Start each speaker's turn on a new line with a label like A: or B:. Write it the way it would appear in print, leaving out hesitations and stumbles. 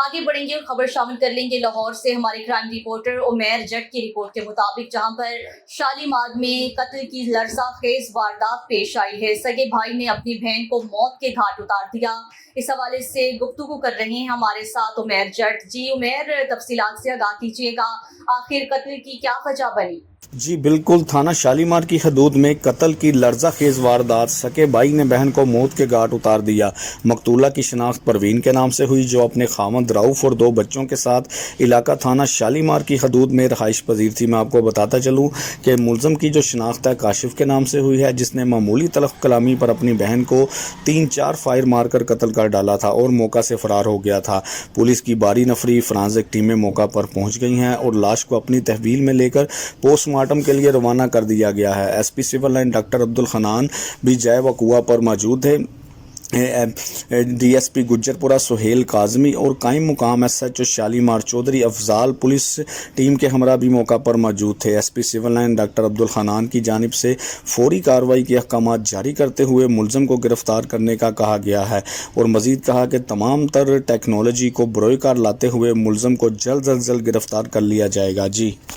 A: आगे बढ़ेंगे और खबर शामिल कर लेंगे लाहौर से हमारे क्राइम रिपोर्टर उमैर जट की रिपोर्ट के मुताबिक, जहां पर शालीमार में कत्ल की लरज़ाखेज वारदात पेश आई है। सगे भाई ने अपनी बहन को मौत के घाट उतार दिया। इस हवाले से गुफ्तगू कर रहे हैं हमारे साथ उमैर जट। जी उमैर, तफसीलात से आगाह कीजिएगा, आखिर कत्ल की क्या वजह बनी?
B: जी बिल्कुल, थाना शालीमार की हदूद में कत्ल की लर्ज़ाखेज़ वारदात, सके भाई ने बहन को मौत के घाट उतार दिया। मकतूला की शनाख्त परवीन के नाम से हुई, जो अपने खामद रऊफ़ और 2 बच्चों के साथ इलाका थाना शालीमार की हदूद में रहाइश पजीर थी। मैं आपको बताता चलूँ कि मुलज़म की जो शनाख्त है काशिफ के नाम से हुई है, जिसने मामूली तलफ़ कलामी पर अपनी बहन को 3-4 फायर मारकर कत्ल कर डाला था और मौका से फ़रार हो गया था। पुलिस की बारी नफरी फॉरेंसिक टीमें मौका पर पहुँच गई हैं और लाश को अपनी तहवील में लेकर पोस्टमार्टम के लिए रवाना कर दिया गया है। SP civil line doctor Abdul Khanan भी जय वकुआ पर मौजूद थे। डीएसपी गुज्जरपुरा सुहेल काजमी और कायम मुकाम SHO Shalimar Chaudhry Afzal police team के हमरा भी मौका पर मौजूद थे। SP civil line doctor Abdul Khanan की जानिब से फौरी कार्रवाई के अहकाम जारी करते हुए मुलज़म को गिरफ्तार करने का कहा गया है और मज़ीद कहा कि तमाम तर टेक्नोलॉजी को बरोए कार लाते हुए मुलज़म को जल्द अज जल्द गिरफ्तार कर लिया जाएगा। जी।